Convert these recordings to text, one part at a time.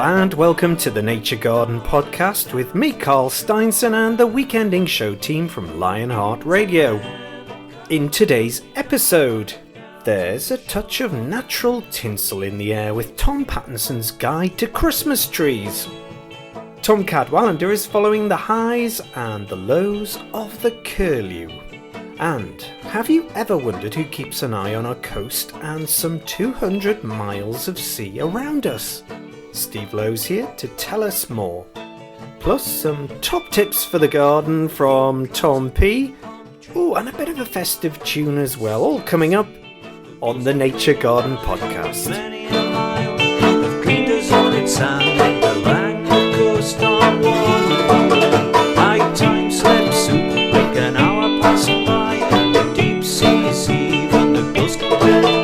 Hello and welcome to the Nature Garden podcast with me, Carl Stiansen, and the weekending show team from Lionheart Radio. In today's episode, there's a touch of natural tinsel in the air with Tom Pattinson's guide to Christmas trees. Tom Cadwallender is following the highs and the lows of the curlew. And have you ever wondered who keeps an eye on our coast and some 200 miles of sea around us? Steve Lowe's here to tell us more. Plus some top tips for the garden from Tom P. Oh, and a bit of a festive tune as well, all coming up on the Nature Garden podcast. Many a mile of green deserted sand, the land coast on one. High time slips soon, like an hour passing by, and the deep seas heave and the gulls get dry.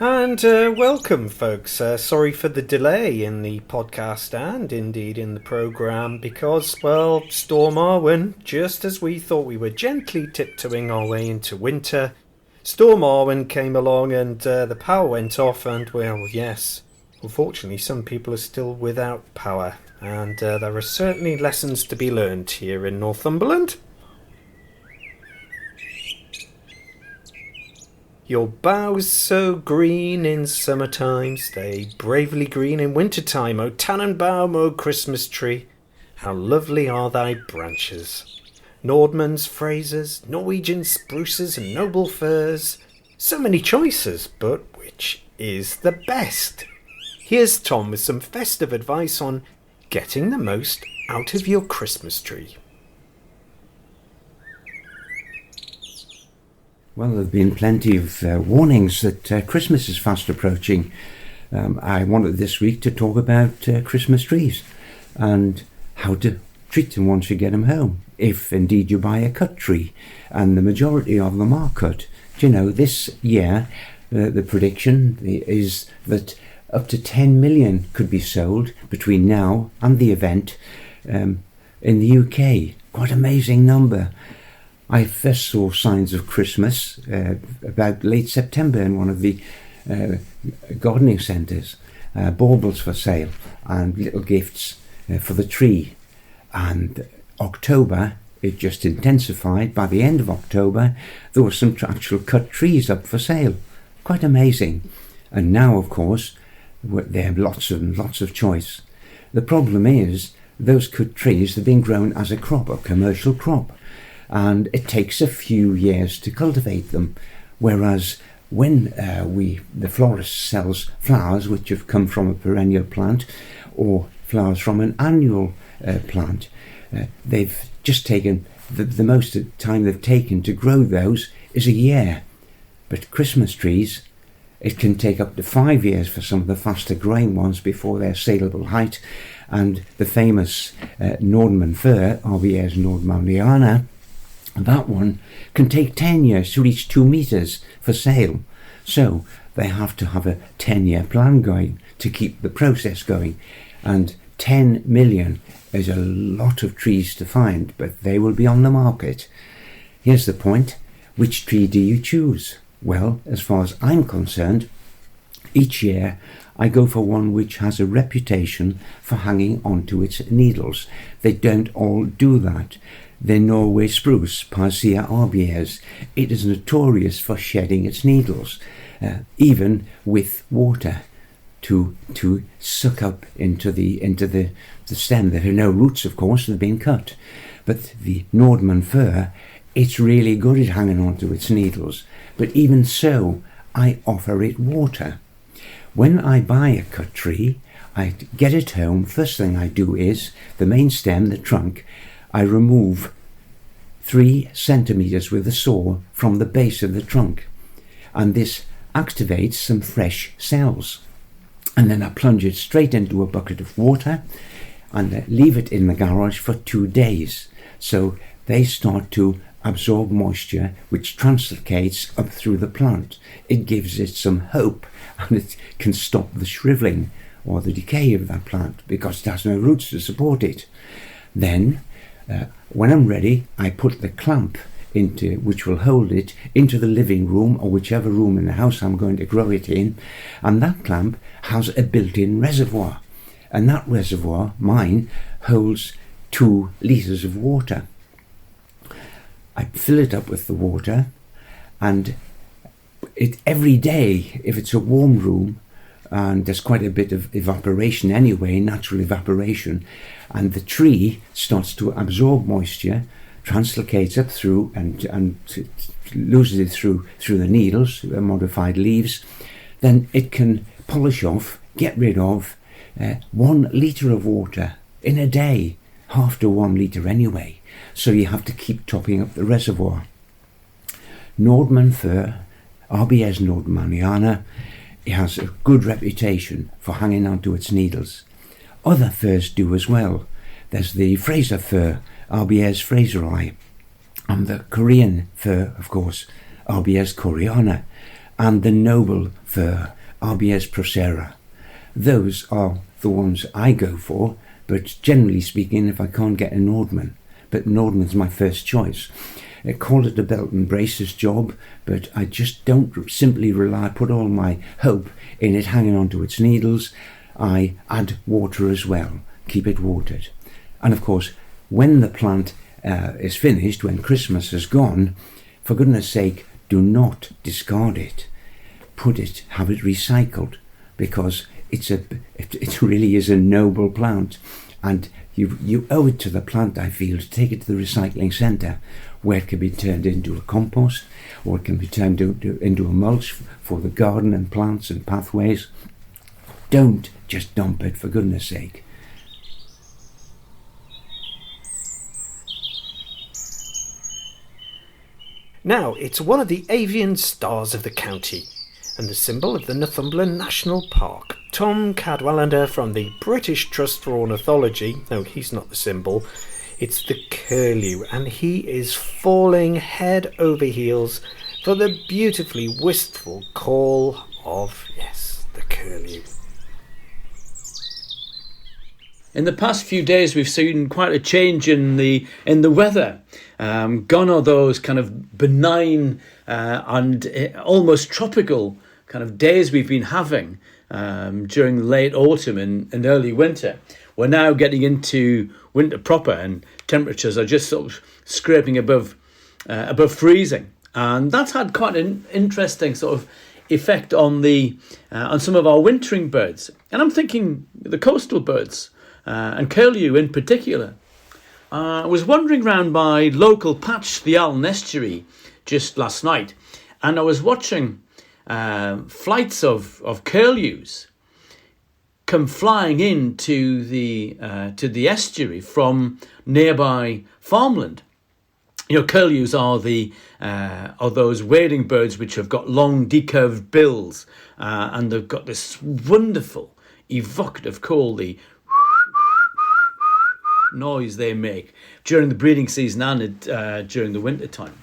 And welcome, folks. Sorry for the delay in the podcast and indeed in the programme because, well, Storm Arwen, just as we thought we were gently tiptoeing our way into winter, Storm Arwen came along and the power went off and, well, yes, unfortunately some people are still without power and there are certainly lessons to be learned here in Northumberland. Your boughs so green in summertime, stay bravely green in wintertime. O tannenbaum, O Christmas tree, how lovely are thy branches. Nordmans, frasers, Norwegian spruces and noble firs. So many choices, but which is the best? Here's Tom with some festive advice on getting the most out of your Christmas tree. Well, there have been plenty of warnings that Christmas is fast approaching. I wanted this week to talk about Christmas trees and how to treat them once you get them home, if indeed you buy a cut tree, and the majority of them are cut. Do you know, this year the prediction is that up to 10 million could be sold between now and the event in the UK. Quite an amazing number. I first saw signs of Christmas about late September in one of the gardening centres. Baubles for sale and little gifts for the tree. And October, it just intensified. By the end of October, there were some actual cut trees up for sale. Quite amazing. And now, of course, they have lots of choice. The problem is, those cut trees have been grown as a crop, a commercial crop. And it takes a few years to cultivate them, whereas when the florist sells flowers which have come from a perennial plant or flowers from an annual plant, they've just taken the most time they've taken to grow those is a year. But Christmas trees, it can take up to 5 years for some of the faster growing ones before their saleable height, and the famous Nordman fir, RBS Nordmanniana, that one can take 10 years to reach 2 meters for sale. So they have to have a 10-year plan going to keep the process going. And 10 million is a lot of trees to find, but they will be on the market. Here's the point. Which tree do you choose? Well, as far as I'm concerned, each year I go for one which has a reputation for hanging onto its needles. They don't all do that. The Norway spruce, Parsia arbies, it is notorious for shedding its needles, even with water, to suck up into the stem. There are no roots, of course, they've been cut. But the Nordman fir, it's really good at hanging onto its needles. But even so, I offer it water. When I buy a cut tree, I get it home. First thing I do is the main stem, the trunk, I remove 3 centimeters with a saw from the base of the trunk, and this activates some fresh cells. And then I plunge it straight into a bucket of water and leave it in the garage for 2 days. So they start to absorb moisture, which translocates up through the plant. It gives it some hope, and it can stop the shrivelling or the decay of that plant because it has no roots to support it. Then, when I'm ready, I put the clamp which will hold it into the living room or whichever room in the house I'm going to grow it in, and that clamp has a built-in reservoir, and that reservoir, mine, holds 2 litres of water. I fill it up with the water, and every day, if it's a warm room, and there's quite a bit of evaporation anyway, natural evaporation, and the tree starts to absorb moisture, translocates up through and loses it through the needles, modified leaves, then it can polish off, get rid of 1 litre of water in a day, half to 1 litre anyway. So you have to keep topping up the reservoir. Nordman fir, RBS nordmanniana, it has a good reputation for hanging onto its needles. Other firs do as well. There's the Fraser fir, RBS fraseri, and the Korean fir, of course, RBS koreana, and the noble fir, RBS procera. Those are the ones I go for, but generally speaking, if I can't get a Nordman, but Nordman's my first choice. I call it a belt and braces job, but I just don't simply put all my hope in it hanging onto its needles. I add water as well, keep it watered. And of course, when the plant is finished, when Christmas is gone, for goodness sake, do not discard it. Have it recycled, because it really is a noble plant, and you owe it to the plant, I feel, to take it to the recycling centre, where it can be turned into a compost, or it can be turned into a mulch for the garden and plants and pathways. Don't just dump it, for goodness sake. Now, it's one of the avian stars of the county, and the symbol of the Northumberland National Park. Tom Cadwallender from the British Trust for Ornithology, no, he's not the symbol, it's the curlew, and he is falling head over heels for the beautifully wistful call of, yes, the curlew. In the past few days, we've seen quite a change in the weather. Gone are those kind of benign and almost tropical kind of days we've been having during the late autumn and early winter. We're now getting into winter proper, and temperatures are just sort of scraping above freezing, and that's had quite an interesting sort of effect on some of our wintering birds. And I'm thinking the coastal birds. And curlew in particular. I was wandering round my local patch, the Allen Estuary, just last night, and I was watching flights of curlews come flying into the estuary from nearby farmland. You know, curlews are those wading birds which have got long decurved bills, and they've got this wonderful evocative call, the noise they make during the breeding season and during the winter time.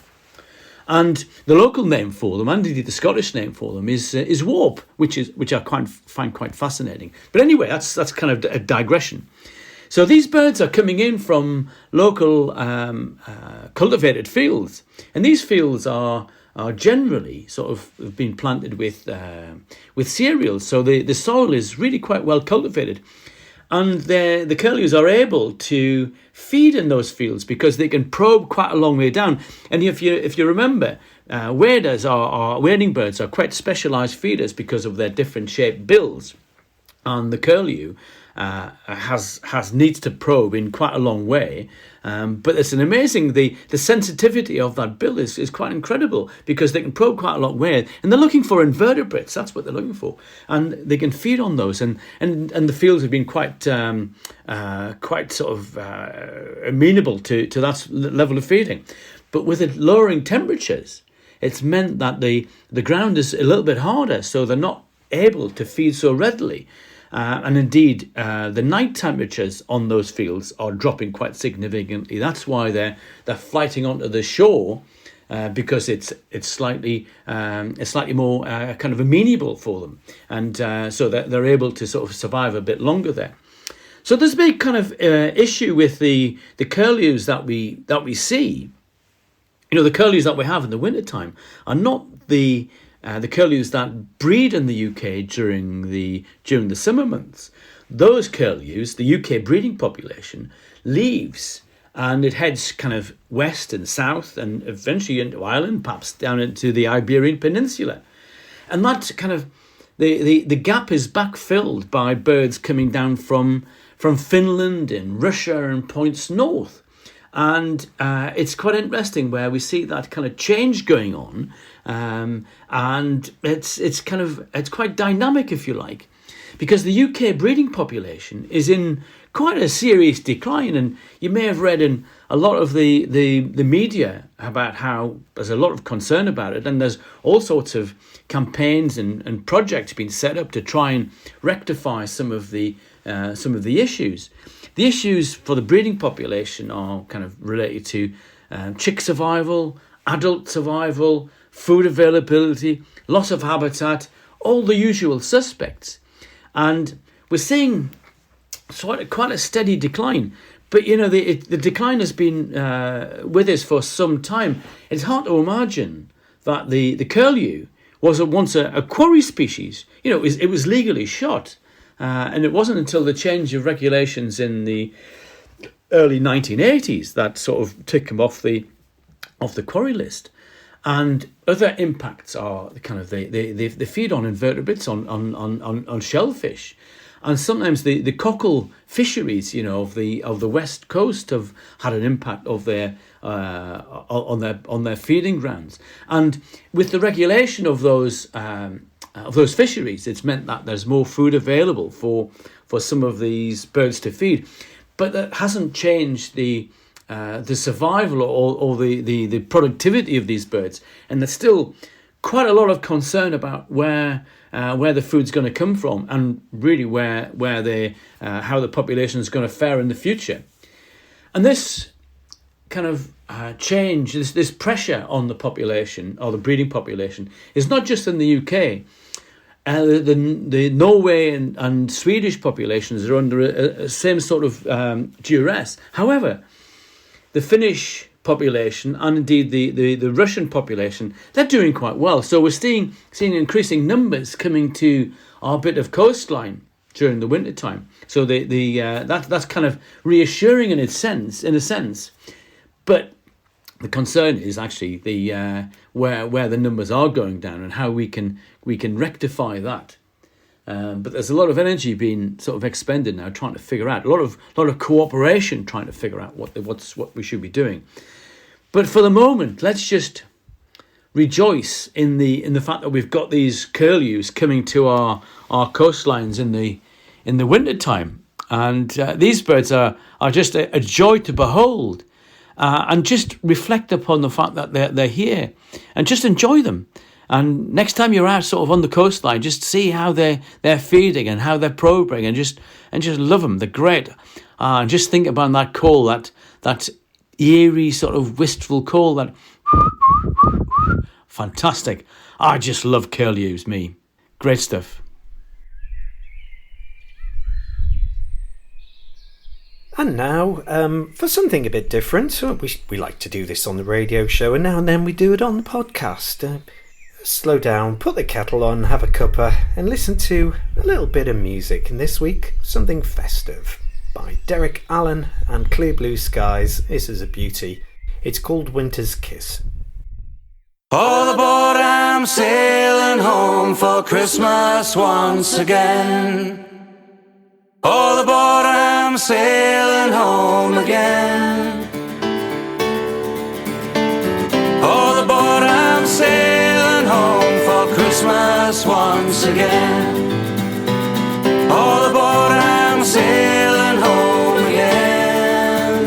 And the local name for them, and indeed the Scottish name for them, is warp, which I find quite fascinating. But anyway, that's kind of a digression. So these birds are coming in from local cultivated fields, and these fields are generally sort of been planted with cereals. So the soil is really quite well cultivated. And the curlews are able to feed in those fields because they can probe quite a long way down. And if you remember, wading birds are quite specialised feeders because of their different shaped bills. And the curlew needs to probe in quite a long way. But it's an amazing, the sensitivity of that bill is quite incredible because they can probe quite a long way, and they're looking for invertebrates. That's what they're looking for, and they can feed on those. And the fields have been quite sort of amenable to that level of feeding. But with the lowering temperatures, it's meant that the ground is a little bit harder, so they're not able to feed so readily. And indeed, the night temperatures on those fields are dropping quite significantly. That's why they're flighting onto the shore, because it's slightly more kind of amenable for them, and so that they're able to sort of survive a bit longer there. So there's a big kind of issue with the curlews that we see. The curlews that we have in the wintertime are not the curlews that breed in the UK during the summer months. Those curlews, the UK breeding population, leaves and it heads kind of west and south and eventually into Ireland, perhaps down into the Iberian Peninsula. And that kind of, the gap is backfilled by birds coming down from Finland and Russia and points north. And it's quite interesting where we see that kind of change going on. And it's quite dynamic, if you like, because the UK breeding population is in quite a serious decline. And you may have read in a lot of the media about how there's a lot of concern about it. And there's all sorts of campaigns and projects being set up to try and rectify some of the issues. The issues for the breeding population are kind of related to chick survival, adult survival, food availability, loss of habitat, all the usual suspects. And we're seeing quite a steady decline. But, the decline has been with us for some time. It's hard to imagine that the curlew was once a quarry species. It was legally shot. And it wasn't until the change of regulations in the early 1980s that sort of took them off the quarry list. And other impacts are kind of they feed on invertebrates, on shellfish, and sometimes the cockle fisheries, of the west coast have had an impact of their on their feeding grounds. And with the regulation of those fisheries, it's meant that there's more food available for some of these birds to feed, but that hasn't changed the survival or the productivity of these birds. And there's still quite a lot of concern about where the food's going to come from, and really how the population is going to fare in the future. And this kind of change, this pressure on the population or the breeding population, is not just in the UK. The Norway and Swedish populations are under a same sort of duress. However, the Finnish population and indeed the Russian population, they're doing quite well. So we're seeing increasing numbers coming to our bit of coastline during the wintertime. So that's kind of reassuring in a sense. But the concern is actually where the numbers are going down and how we can rectify that. But there's a lot of energy being sort of expended now trying to figure out, a lot of cooperation trying to figure out what we should be doing. But for the moment, let's just rejoice in the fact that we've got these curlews coming to our coastlines in the wintertime. And these birds are just a joy to behold. And just reflect upon the fact that they're here and just enjoy them. And next time you're out sort of on the coastline, just see how they're feeding and how they're probing and just love them. They're great. And just think about that call, that eerie sort of wistful call, that fantastic. I just love curlews, me. Great stuff. And now, for something a bit different, we like to do this on the radio show, and now and then we do it on the podcast. Slow down, put the kettle on, have a cuppa, and listen to a little bit of music. And this week, something festive by Derek Allen and Clear Blue Skies. This is a beauty. It's called Winter's Kiss. All aboard, I'm sailing home for Christmas once again. All aboard, I'm sailing home again. All aboard, I'm sailing home for Christmas once again. All aboard, I'm sailing home again.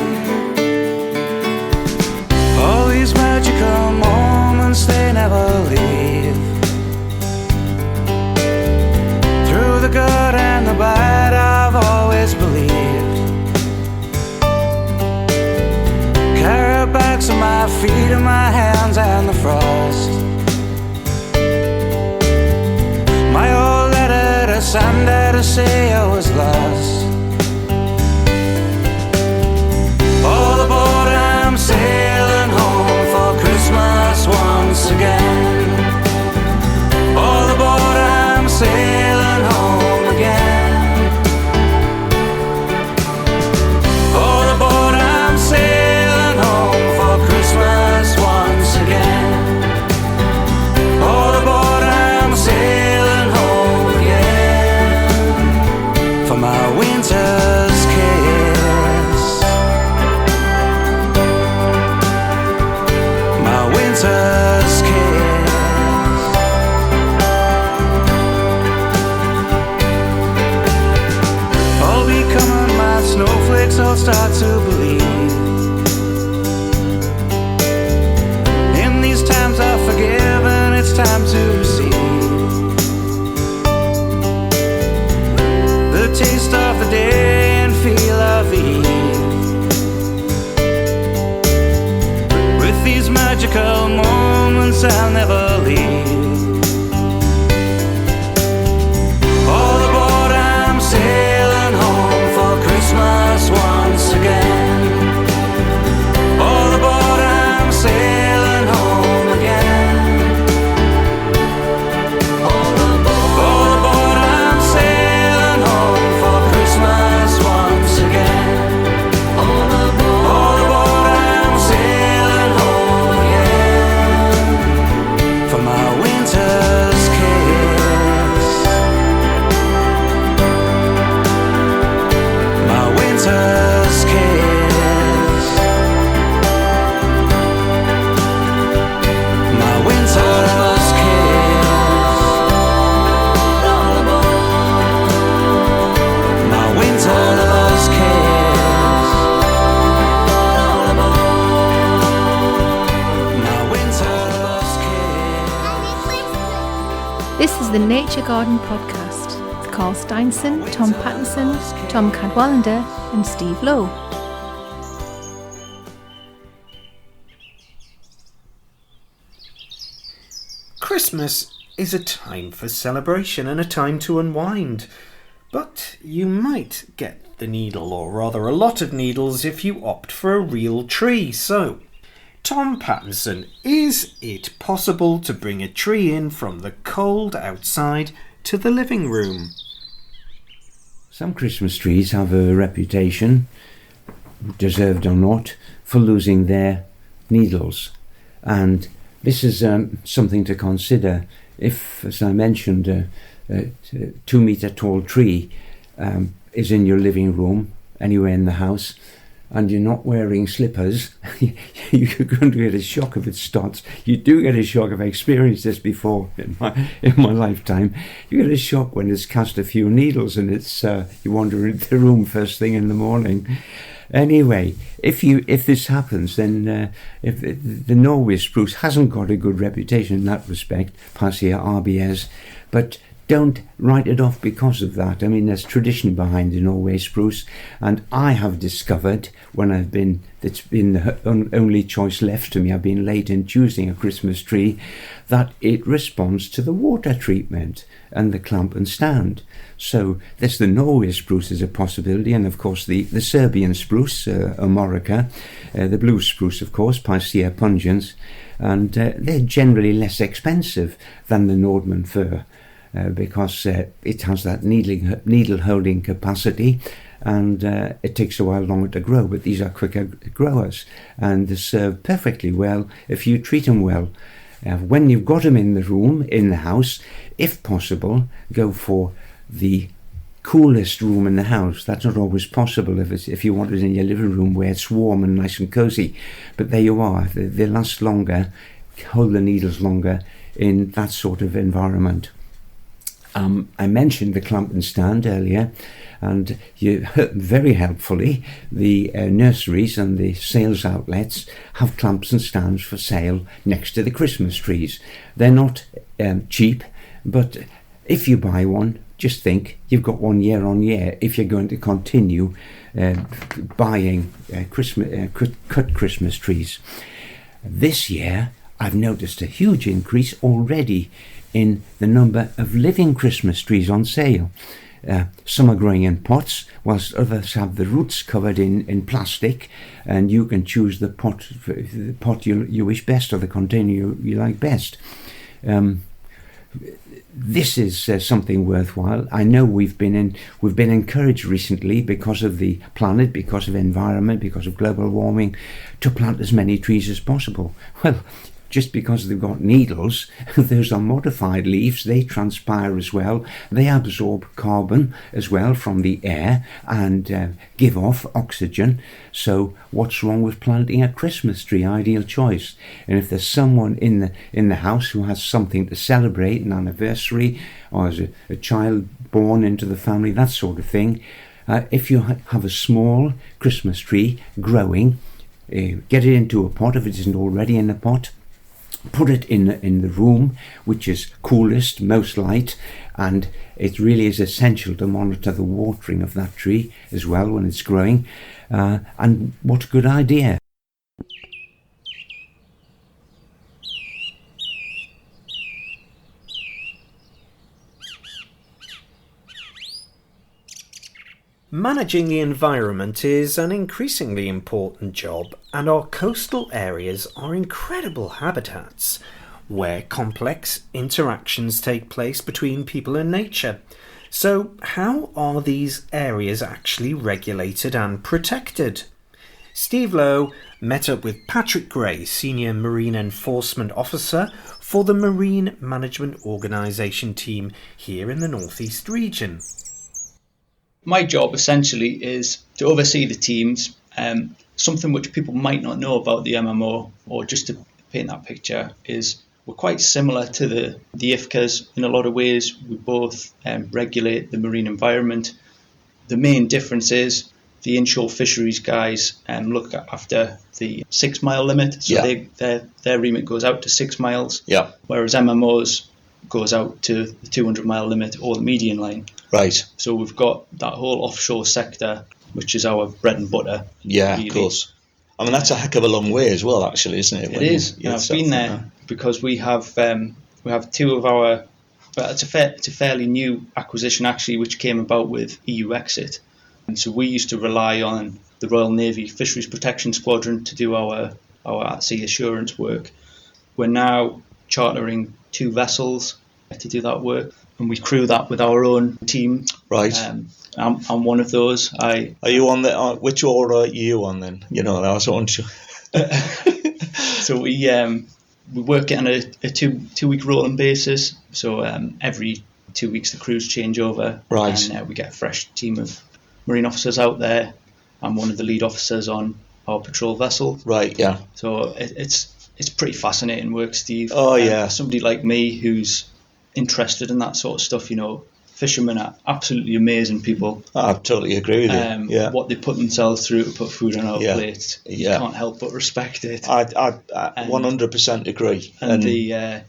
All these magical moments, they never leave. Through the good and the bad, always believed. Carry bags on my feet and my hands and the frost. My old letter to Sunday to say I was lost. All aboard, I'm sailing home for Christmas once again. All aboard, I'm sailing home again. All aboard, I'm sailing home for Christmas once again. All aboard, I'm sailing home again for my winter's kiss. My winter's kiss. I'll be coming, my snowflakes, I'll start to believe. In these times I forgive and it's time to receive. The taste of the day and feel of the eve. With these magical moments I'll never leave. All aboard, I'm sailing home for Christmas once again. All aboard, I'm sailing home again. All aboard, I'm sailing home for Christmas once again. All aboard, I'm sailing home again for my winter's kiss. My winter's kiss. My winter's kiss. My winter's kiss. My winter's kiss. This is the Nature Garden Podcast with Carl Stiansen, Tom Pattinson, Tom Cadwallender and Steve Lowe. Christmas is a time for celebration and a time to unwind. But you might get the needle, or rather a lot of needles, if you opt for a real tree. So, Tom Pattinson, is it possible to bring a tree in from the cold outside to the living room? Some Christmas trees have a reputation, deserved or not, for losing their needles. And this is something to consider. If, as I mentioned, a 2 metre tall tree is in your living room, anywhere in the house, and you're not wearing slippers, you're going to get a shock if it starts. You do get a shock. I've experienced this before in my lifetime. You get a shock when it's cast a few needles and it's you wander into the room first thing in the morning. Anyway, if this happens, then if the Norway spruce hasn't got a good reputation in that respect, Passia RBS, but don't write it off because of that. I mean, there's tradition behind the Norway spruce, and I have discovered when it's been the only choice left to me, I've been late in choosing a Christmas tree, that it responds to the water treatment and the clamp and stand. So there's the Norway spruce as a possibility, and of course the Serbian spruce, Amorica, the blue spruce, of course, Picea pungens, and they're generally less expensive than the Nordman fir. Because it has that needle holding capacity, and it takes a while longer to grow, but these are quicker growers and they serve perfectly well if you treat them well. When you've got them in the room, in the house, if possible, go for the coolest room in the house. That's not always possible if you want it in your living room where it's warm and nice and cozy, but there you are. They last longer, hold the needles longer in that sort of environment. I mentioned the clamp and stand earlier, and you very helpfully the nurseries and the sales outlets have clamps and stands for sale next to the Christmas trees. They're not cheap, but if you buy one, just think you've got 1 year on year if you're going to continue buying cut Christmas trees. This year, I've noticed a huge increase already in the number of living Christmas trees on sale. Some are growing in pots, whilst others have the roots covered in plastic, and you can choose the pot you wish best, or the container you like best. This is something worthwhile. I know we've been encouraged recently, because of the planet, because of environment, because of global warming, to plant as many trees as possible. Well, just because they've got needles, those are modified leaves. They transpire as well. They absorb carbon as well from the air and give off oxygen. So what's wrong with planting a Christmas tree? Ideal choice. And if there's someone in the house who has something to celebrate, an anniversary, or as a child born into the family, that sort of thing, if you have a small Christmas tree growing, get it into a pot if it isn't already in a pot. Put it in the room which is coolest, most light, and it really is essential to monitor the watering of that tree as well when it's growing. And what a good idea. Managing the environment is an increasingly important job, and our coastal areas are incredible habitats where complex interactions take place between people and nature. So how are these areas actually regulated and protected? Steve Lowe met up with Patrick Gray, Senior Marine Enforcement Officer for the Marine Management Organisation team here in the North East region. My job essentially is to oversee the teams. Something which people might not know about the MMO, or just to paint that picture, is we're quite similar to the IFCAs in a lot of ways. We both regulate the marine environment. The main difference is the inshore fisheries guys look after the 6 mile limit, so their remit goes out to 6 miles, whereas MMOs goes out to the 200 mile limit or the median line. Right. So we've got that whole offshore sector, which is our bread and butter. Yeah, really. Of course. I mean, that's a heck of a long way as well, actually, isn't it? It is. I've been there because we have two of our. But it's a fairly new acquisition actually, which came about with EU exit, and so we used to rely on the Royal Navy Fisheries Protection Squadron to do our at sea assurance work. We're now chartering 2 vessels to do that work, and we crew that with our own team. Right. I'm one of those. Are you on the which order are you on then? You know, I was on. So we work it on a 2 week rolling basis. So every 2 weeks the crews change over. Right. And we get a fresh team of marine officers out there. I'm one of the lead officers on our patrol vessel. Right. Yeah. So it's pretty fascinating work, Steve. Oh yeah. Somebody like me who's interested in that sort of stuff, you know. Fishermen are absolutely amazing people. I totally agree with you. What they put themselves through to put food on our plates, you can't help but respect it. I 100% agree. And the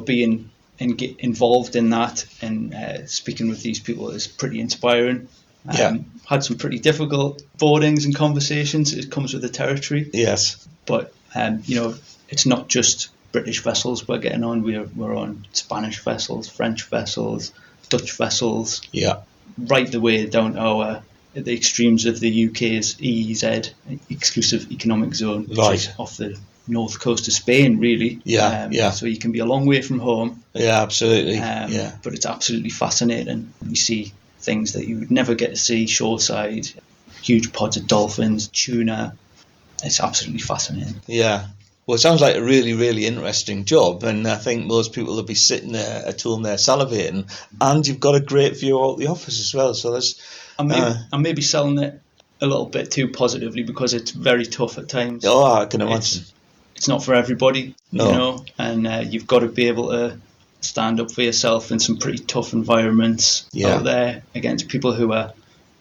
being involved in that and speaking with these people is pretty inspiring. Had some pretty difficult boardings and conversations. It comes with the territory. Yes, but it's not just British vessels we're getting on. We're on Spanish vessels, French vessels, Dutch vessels, right the way down to the extremes of the UK's EEZ, exclusive economic zone, which is off the north coast of Spain, really. So you can be a long way from home. Yeah, absolutely. But it's absolutely fascinating. You see things that you would never get to see shoreside, huge pods of dolphins, tuna. It's absolutely fascinating. Yeah. Well, it sounds like a really, really interesting job, and I think most people will be sitting there at home there salivating, and you've got a great view out the office as well. So there's. I may be selling it a little bit too positively because it's very tough at times. Oh, I can imagine. It's not for everybody, no. And you've got to be able to stand up for yourself in some pretty tough environments out there against people who are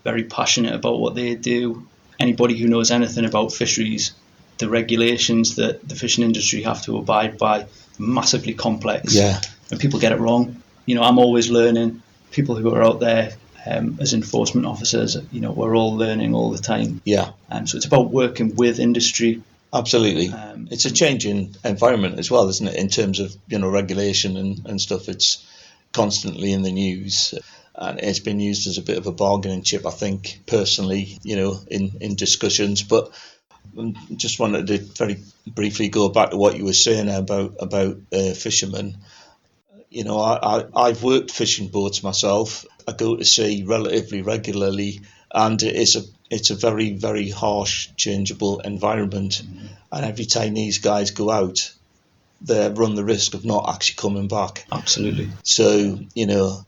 very passionate about what they do. Anybody who knows anything about fisheries, the regulations that the fishing industry have to abide by, massively complex. Yeah. And people get it wrong. I'm always learning. people who are out there as enforcement officers, we're all learning all the time. Yeah. So it's about working with industry. Absolutely. It's a changing environment as well, isn't it, in terms of, regulation and stuff. It's constantly in the news. And it's been used as a bit of a bargaining chip, I think, personally, in discussions. But I just wanted to very briefly go back to what you were saying about fishermen. I've worked fishing boats myself. I go to sea relatively regularly, and it's a very, very harsh, changeable environment. Mm-hmm. And every time these guys go out, they run the risk of not actually coming back. Absolutely. So,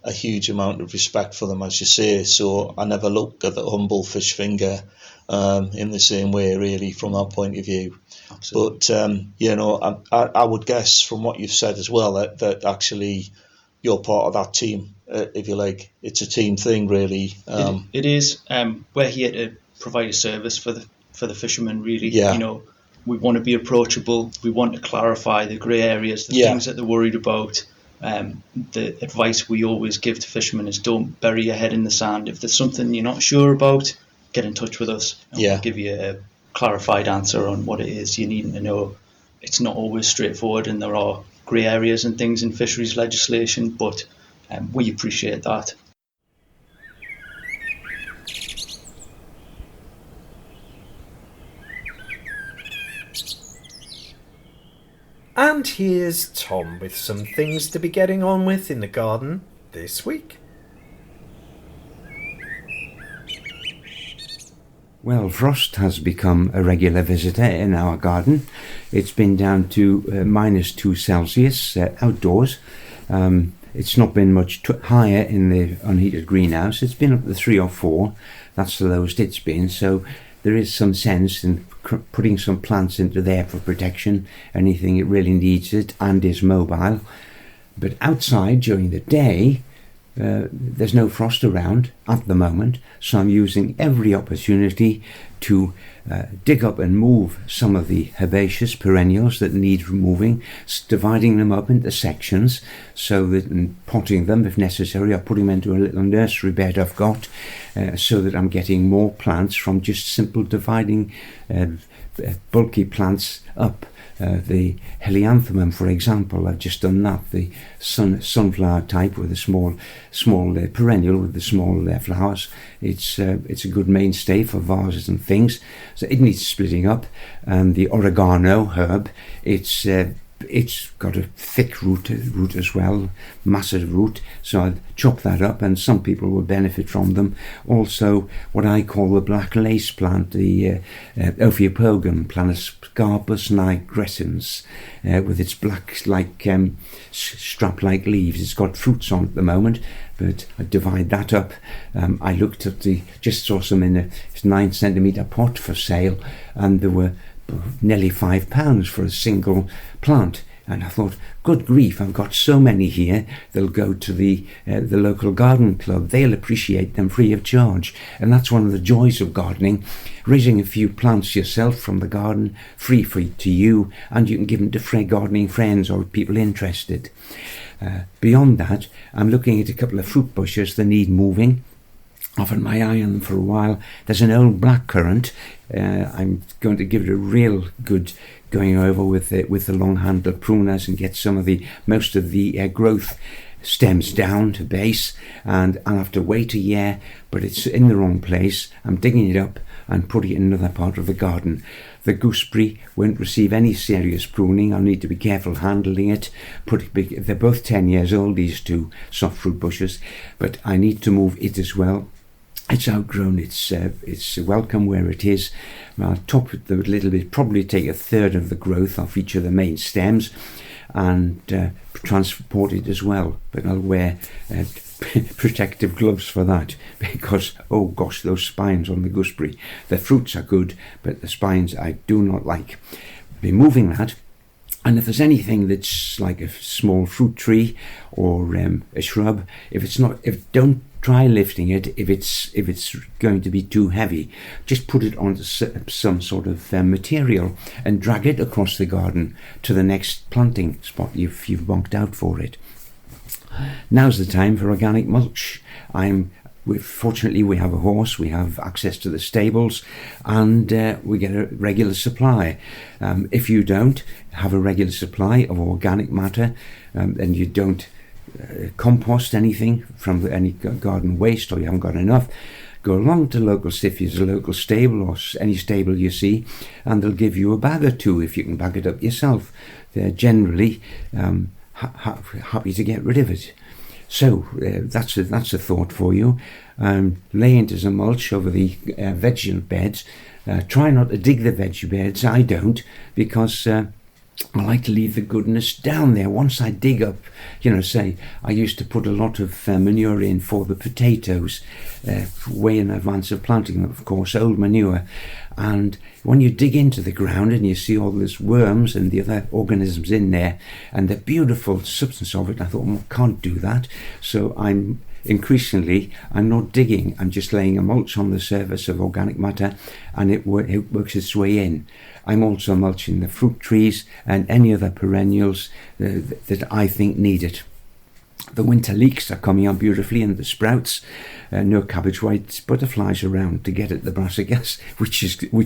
a huge amount of respect for them, as you say. So I never look at the humble fish finger in the same way, really, from that point of view. Absolutely. But, I would guess from what you've said as well that actually you're part of that team, if you like. It's a team thing, really. It is. We're here to provide a service for the fishermen, really. Yeah. We want to be approachable. We want to clarify the grey areas, the things that they're worried about. The advice we always give to fishermen is don't bury your head in the sand. If there's something you're not sure about, get in touch with us. And we'll give you a clarified answer on what it is you need to know. It's not always straightforward, and there are grey areas and things in fisheries legislation, but we appreciate that. And here's Tom with some things to be getting on with in the garden this week. Well, frost has become a regular visitor in our garden. It's been down to -2 Celsius outdoors. It's not been much higher in the unheated greenhouse. It's been up to 3 or 4. That's the lowest it's been. So there is some sense in putting some plants into there for protection, anything it really needs it and is mobile. But outside during the day, there's no frost around at the moment, so I'm using every opportunity to dig up and move some of the herbaceous perennials that need removing, dividing them up into sections so that, and potting them if necessary, or putting them into a little nursery bed I've got, so that I'm getting more plants from just simple dividing bulky plants up. The helianthemum, for example, I've just done that, the sunflower type with a small perennial with the small flowers. It's a good mainstay for vases and things, so it needs splitting up. And the oregano herb, it's got a thick root as well, massive root, so I'll chop that up, and some people will benefit from them. Also, what I call the black lace plant, the Ophiopogum, Planiscarpus nigrescens, with its black strap-like leaves. It's got fruits on at the moment, but I divide that up. I looked at just saw some in a 9 centimetre pot for sale, and there were nearly £5 for a single plant, and I thought, good grief, I've got so many here, they'll go to the local garden club, they'll appreciate them free of charge. And that's one of the joys of gardening, raising a few plants yourself from the garden, free to you, and you can give them to gardening friends or people interested. Beyond that, I'm looking at a couple of fruit bushes that need moving. I've had my eye on them for a while. There's an old blackcurrant. I'm going to give it a real good going over with the long-handled pruners and get most of the growth stems down to base, and I'll have to wait a year, but it's in the wrong place. I'm digging it up and putting it in another part of the garden. The gooseberry won't receive any serious pruning. I'll need to be careful handling it. They're both 10 years old, these two soft fruit bushes, but I need to move it as well. It's outgrown, it's welcome where it is. I'll top it a little bit, probably take a third of the growth off each of the main stems and transport it as well. But I'll wear protective gloves for that, because, oh gosh, those spines on the gooseberry. The fruits are good, but the spines I do not like. Be moving that. And if there's anything that's like a small fruit tree or a shrub, don't try lifting it if it's going to be too heavy. Just put it onto some sort of material and drag it across the garden to the next planting spot you've marked out for it. now's the time for organic mulch. Fortunately, we have a horse, we have access to the stables, and we get a regular supply. If you don't have a regular supply of organic matter, and you don't compost anything from any garden waste, or you haven't got enough, go along to if there's a local stable or any stable you see, and they'll give you a bag or two if you can bag it up yourself. They're generally happy to get rid of it. So that's a thought for you. Lay into some mulch over the veg beds. Try not to dig the veg beds. I don't, because I like to leave the goodness down there. Once I dig up, say I used to put a lot of manure in for the potatoes, way in advance of planting them, of course, old manure. And when you dig into the ground and you see all those worms and the other organisms in there and the beautiful substance of it, I thought, I can't do that. So I'm not digging, I'm just laying a mulch on the surface of organic matter, and it works its way in. I'm also mulching the fruit trees and any other perennials that I think need it. The winter leeks are coming on beautifully in the sprouts. No cabbage white butterflies around to get at the brassicas, which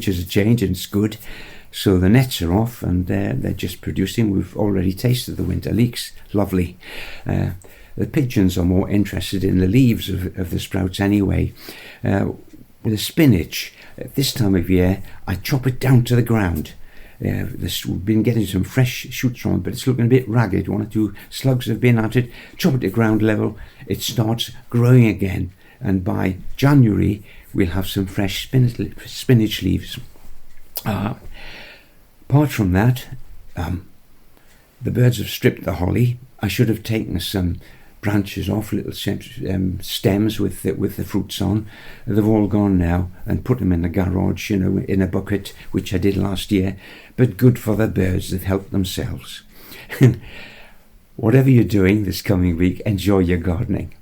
is a change, and it's good. So the nets are off, and they're just producing. We've already tasted the winter leeks. Lovely. The pigeons are more interested in the leaves of the sprouts anyway. With the spinach, at this time of year, I chop it down to the ground. We've been getting some fresh shoots from it, but it's looking a bit ragged. One or two slugs have been at it. Chop it to ground level, it starts growing again, and by January we'll have some fresh spinach leaves. Apart from that, the birds have stripped the holly. I should have taken some branches off, little stems with the fruits on. They've all gone now, and put them in the garage, in a bucket, which I did last year. But good for the birds, they've helped themselves. Whatever you're doing this coming week, enjoy your gardening.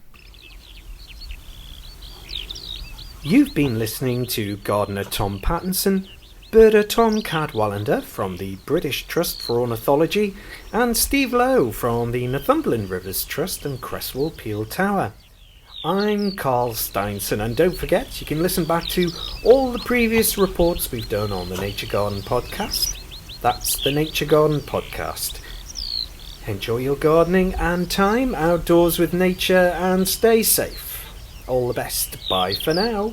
You've been listening to gardener Tom Pattinson, birder Tom Cadwallender from the British Trust for Ornithology, and Steve Lowe from the Northumberland Rivers Trust and Cresswell Peel Tower. I'm Carl Stiansen, and don't forget you can listen back to all the previous reports we've done on the Nature Garden podcast. That's the Nature Garden podcast. Enjoy your gardening and time outdoors with nature, and stay safe. All the best. Bye for now.